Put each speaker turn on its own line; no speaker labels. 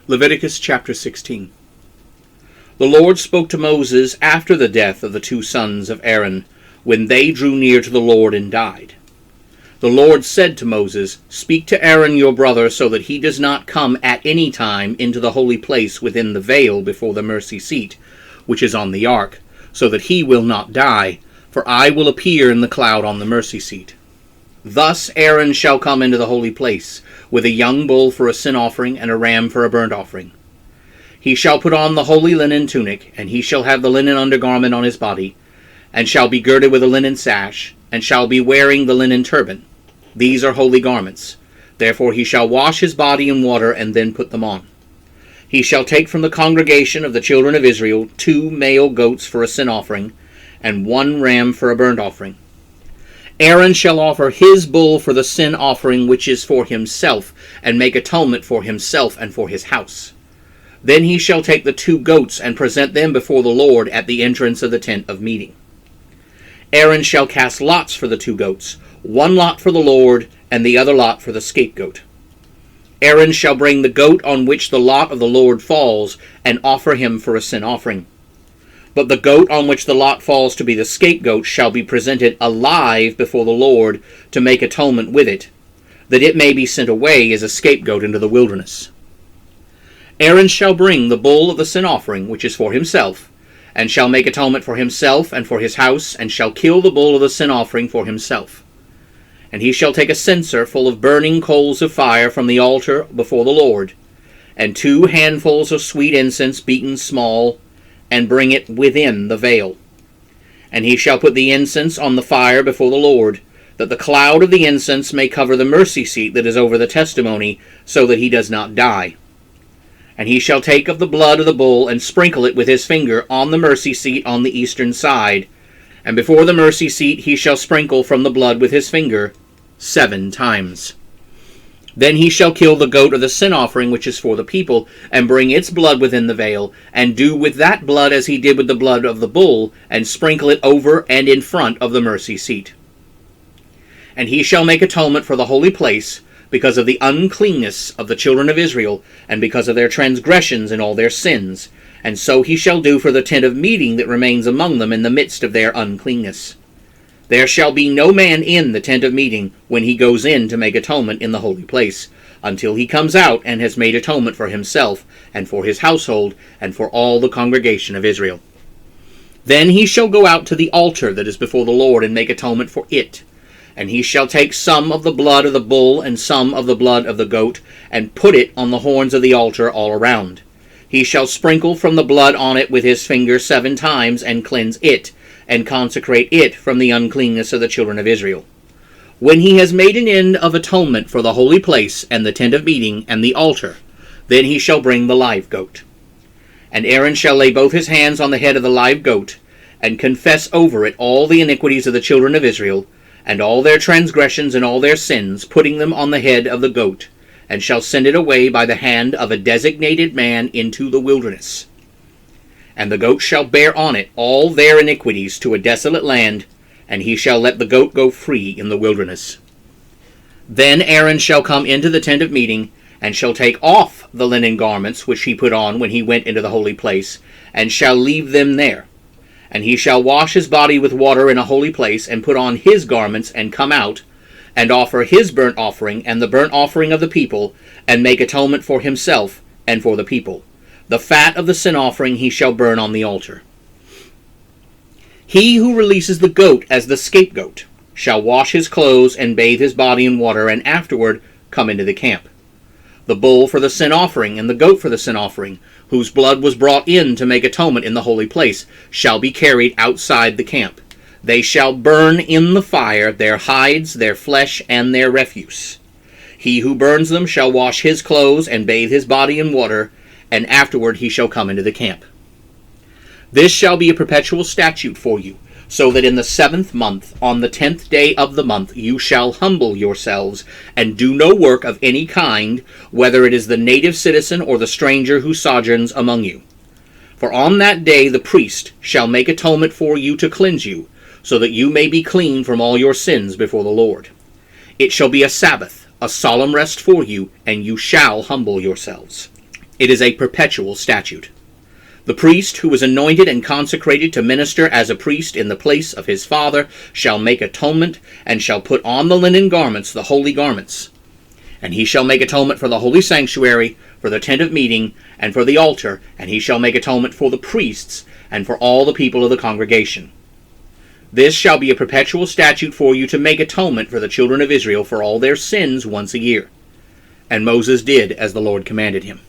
Leviticus chapter 16. The Lord spoke to Moses after the death of the two sons of Aaron, when they drew near to the Lord and died. The Lord said to Moses, "Speak to Aaron your brother, so that he does not come at any time into the holy place within the veil before the mercy seat, which is on the ark, so that he will not die, for I will appear in the cloud on the mercy seat. Thus Aaron shall come into the holy place, with a young bull for a sin offering and a ram for a burnt offering. He shall put on the holy linen tunic, and he shall have the linen undergarment on his body, and shall be girded with a linen sash, and shall be wearing the linen turban. These are holy garments. Therefore he shall wash his body in water, and then put them on. He shall take from the congregation of the children of Israel 2 male goats for a sin offering, and 1 ram for a burnt offering. Aaron shall offer his bull for the sin offering which is for himself, and make atonement for himself and for his house. Then he shall take the 2 goats and present them before the Lord at the entrance of the tent of meeting. Aaron shall cast lots for the 2 goats, 1 lot for the Lord, and the other lot for the scapegoat. Aaron shall bring the goat on which the lot of the Lord falls, and offer him for a sin offering. But the goat on which the lot falls to be the scapegoat shall be presented alive before the Lord to make atonement with it, that it may be sent away as a scapegoat into the wilderness. Aaron shall bring the bull of the sin offering, which is for himself, and shall make atonement for himself and for his house, and shall kill the bull of the sin offering for himself. And he shall take a censer full of burning coals of fire from the altar before the Lord, and 2 handfuls of sweet incense beaten small, and bring it within the veil. And he shall put the incense on the fire before the Lord, that the cloud of the incense may cover the mercy seat that is over the testimony, so that he does not die. And he shall take of the blood of the bull, and sprinkle it with his finger on the mercy seat on the eastern side, and before the mercy seat he shall sprinkle from the blood with his finger 7 times. Then he shall kill the goat of the sin offering which is for the people, and bring its blood within the veil, and do with that blood as he did with the blood of the bull, and sprinkle it over and in front of the mercy seat. And he shall make atonement for the holy place, because of the uncleanness of the children of Israel, and because of their transgressions and all their sins. And so he shall do for the tent of meeting that remains among them in the midst of their uncleanness. There shall be no man in the tent of meeting when he goes in to make atonement in the holy place, until he comes out and has made atonement for himself, and for his household, and for all the congregation of Israel. Then he shall go out to the altar that is before the Lord, and make atonement for it. And he shall take some of the blood of the bull, and some of the blood of the goat, and put it on the horns of the altar all around. He shall sprinkle from the blood on it with his finger 7 times, and cleanse it, and consecrate it from the uncleanness of the children of Israel. When he has made an end of atonement for the holy place, and the tent of meeting, and the altar, then he shall bring the live goat. And Aaron shall lay both his hands on the head of the live goat, and confess over it all the iniquities of the children of Israel, and all their transgressions and all their sins, putting them on the head of the goat, and shall send it away by the hand of a designated man into the wilderness. And the goat shall bear on it all their iniquities to a desolate land, and he shall let the goat go free in the wilderness. Then Aaron shall come into the tent of meeting, and shall take off the linen garments which he put on when he went into the holy place, and shall leave them there. And he shall wash his body with water in a holy place, and put on his garments, and come out, and offer his burnt offering, and the burnt offering of the people, and make atonement for himself and for the people. The fat of the sin offering he shall burn on the altar. He who releases the goat as the scapegoat shall wash his clothes and bathe his body in water, and afterward come into the camp. The bull for the sin offering and the goat for the sin offering, whose blood was brought in to make atonement in the holy place, shall be carried outside the camp. They shall burn in the fire their hides, their flesh, and their refuse. He who burns them shall wash his clothes and bathe his body in water, and afterward he shall come into the camp. This shall be a perpetual statute for you, so that in the 7th month, on the 10th day of the month, you shall humble yourselves, and do no work of any kind, whether it is the native citizen or the stranger who sojourns among you. For on that day the priest shall make atonement for you to cleanse you, so that you may be clean from all your sins before the Lord. It shall be a Sabbath, a solemn rest for you, and you shall humble yourselves. It is a perpetual statute. The priest who is anointed and consecrated to minister as a priest in the place of his father shall make atonement, and shall put on the linen garments, the holy garments. And he shall make atonement for the holy sanctuary, for the tent of meeting, and for the altar, and he shall make atonement for the priests, and for all the people of the congregation. This shall be a perpetual statute for you to make atonement for the children of Israel for all their sins once a year. And Moses did as the Lord commanded him.